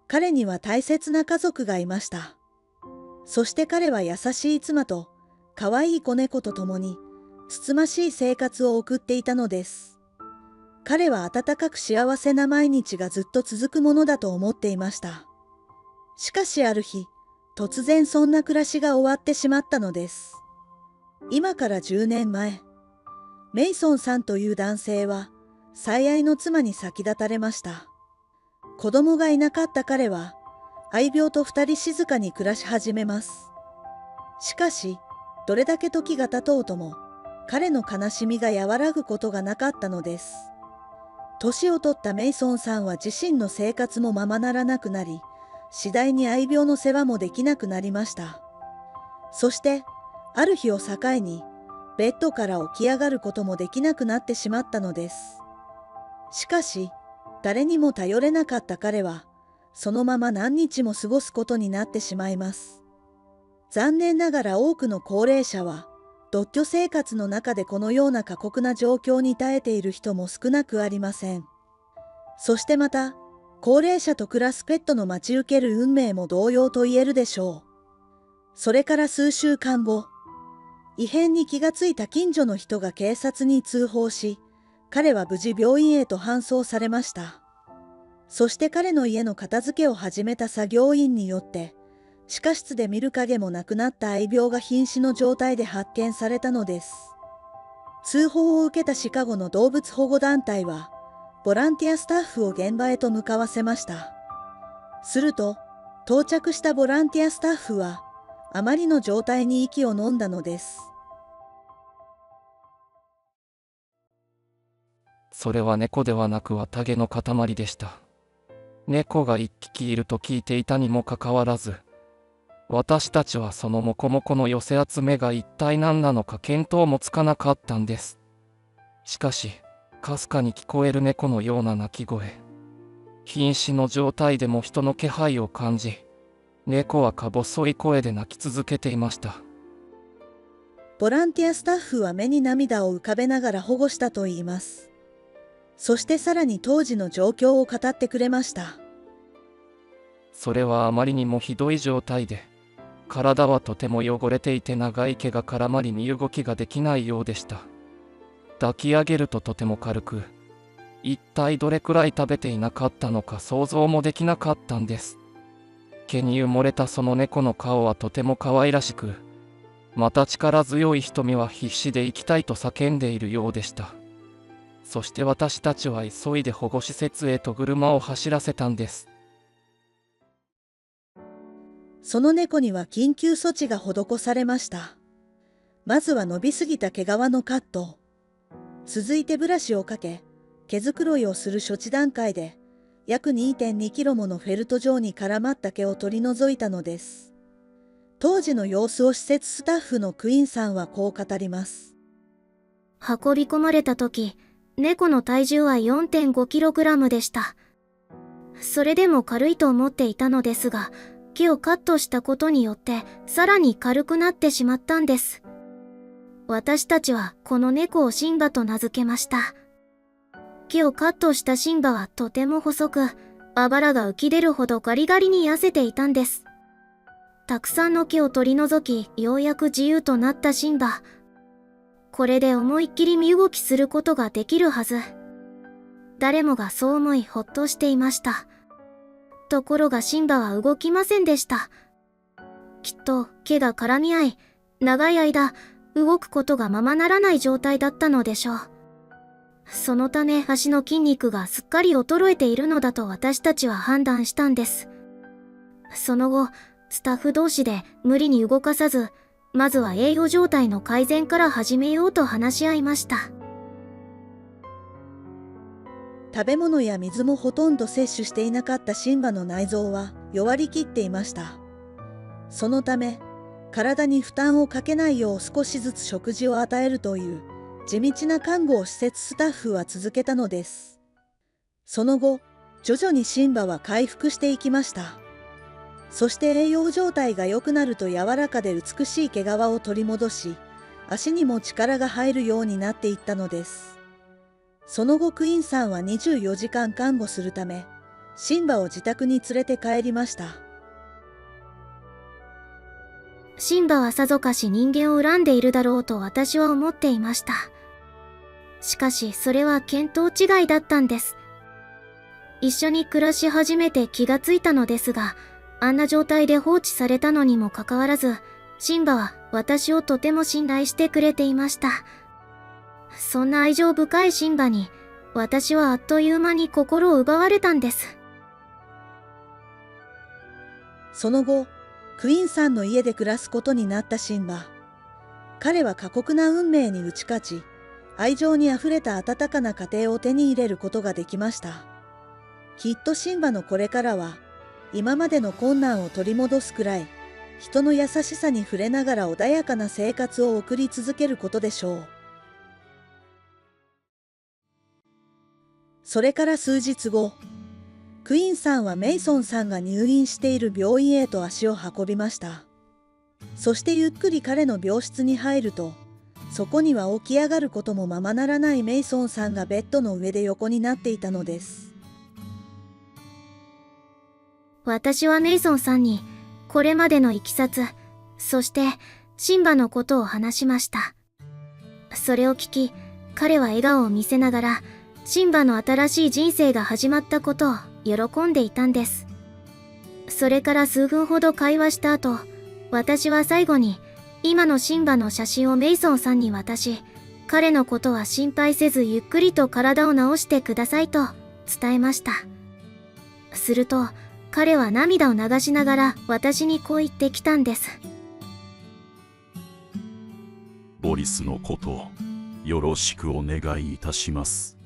彼には大切な家族がいました。そして彼は優しい妻と可愛い子猫と共につつましい生活を送っていたのです。彼は温かく幸せな毎日がずっと続くものだと思っていました。しかしある日、突然そんな暮らしが終わってしまったのです。今から10年前、メイソンさんという男性は最愛の妻に先立たれました。子供がいなかった彼は愛病と二人静かに暮らし始めます。しかし、どれだけ時が経とうとも彼の悲しみが和らぐことがなかったのです。年を取ったメイソンさんは自身の生活もままならなくなり、次第に愛病の世話もできなくなりました。そして、ある日を境に、ベッドから起き上がることもできなくなってしまったのです。しかし、誰にも頼れなかった彼は、そのまま何日も過ごすことになってしまいます。残念ながら多くの高齢者は、独居生活の中でこのような過酷な状況に耐えている人も少なくありません。そしてまた、高齢者と暮らすペットの待ち受ける運命も同様と言えるでしょう。それから数週間後、異変に気がついた近所の人が警察に通報し、彼は無事病院へと搬送されました。そして彼の家の片付けを始めた作業員によって、地下室で見る影もなくなった愛病が瀕死の状態で発見されたのです。通報を受けたシカゴの動物保護団体は、ボランティアスタッフを現場へと向かわせました。すると、到着したボランティアスタッフは、あまりの状態に息を飲んだのです。それは猫ではなく綿毛の塊でした。猫が一匹いると聞いていたにもかかわらず、私たちはそのモコモコの寄せ集めが一体何なのか見当もつかなかったんです。しかし、かすかに聞こえる猫のような鳴き声。瀕死の状態でも人の気配を感じ、猫はか細い声で鳴き続けていました。ボランティアスタッフは目に涙を浮かべながら保護したといいます。そしてさらに当時の状況を語ってくれました。それはあまりにもひどい状態で、体はとても汚れていて長い毛が絡まり身動きができないようでした。抱き上げるととても軽く、一体どれくらい食べていなかったのか想像もできなかったんです。毛に埋もれたその猫の顔はとても可愛らしく、また力強い瞳は必死で生きたいと叫んでいるようでした。そして私たちは急いで保護施設へと車を走らせたんです。その猫には緊急措置が施されました。まずは伸びすぎた毛皮のカット。続いてブラシをかけ、毛づくろいをする処置段階で、約 2.2 キロものフェルト状に絡まった毛を取り除いたのです。当時の様子を施設スタッフのクイーンさんはこう語ります。運び込まれた時、猫の体重は 4.5 キログラムでした。それでも軽いと思っていたのですが、毛をカットしたことによってさらに軽くなってしまったんです。私たちはこの猫をシンバと名付けました。毛をカットしたシンバはとても細く、あばらが浮き出るほどガリガリに痩せていたんです。たくさんの毛を取り除き、ようやく自由となったシンバ。これで思いっきり身動きすることができるはず。誰もがそう思いほっとしていました。ところがシンバは動きませんでした。きっと毛が絡み合い、長い間動くことがままならない状態だったのでしょう。そのため足の筋肉がすっかり衰えているのだと私たちは判断したんです。その後、スタッフ同士で無理に動かさず、まずは栄養状態の改善から始めようと話し合いました。食べ物や水もほとんど摂取していなかったシンバの内臓は弱りきっていました。そのため、体に負担をかけないよう少しずつ食事を与えるという地道な看護を施設スタッフは続けたのです。その後、徐々にシンバは回復していきました。そして栄養状態が良くなると柔らかで美しい毛皮を取り戻し、足にも力が入るようになっていったのです。その後クイーンさんは24時間看護するため、シンバを自宅に連れて帰りました。シンバはさぞかし人間を恨んでいるだろうと私は思っていました。しかしそれは見当違いだったんです。一緒に暮らし始めて気がついたのですが、あんな状態で放置されたのにもかかわらず、シンバは私をとても信頼してくれていました。そんな愛情深いシンバに、私はあっという間に心を奪われたんです。その後、クイーンさんの家で暮らすことになったシンバ。彼は過酷な運命に打ち勝ち、愛情にあふれた温かな家庭を手に入れることができました。きっとシンバのこれからは、今までの困難を取り戻すくらい、人の優しさに触れながら穏やかな生活を送り続けることでしょう。それから数日後、クイーンさんはメイソンさんが入院している病院へと足を運びました。そしてゆっくり彼の病室に入ると、そこには起き上がることもままならないメイソンさんがベッドの上で横になっていたのです。私はメイソンさんに、これまでのいきさつ、そしてシンバのことを話しました。それを聞き、彼は笑顔を見せながら、シンバの新しい人生が始まったことを喜んでいたんです。それから数分ほど会話した後、私は最後に今のシンバの写真をメイソンさんに渡し、彼のことは心配せずゆっくりと体を治してくださいと伝えました。すると彼は涙を流しながら私にこう言ってきたんです。ボリスのことよろしくお願いいたします。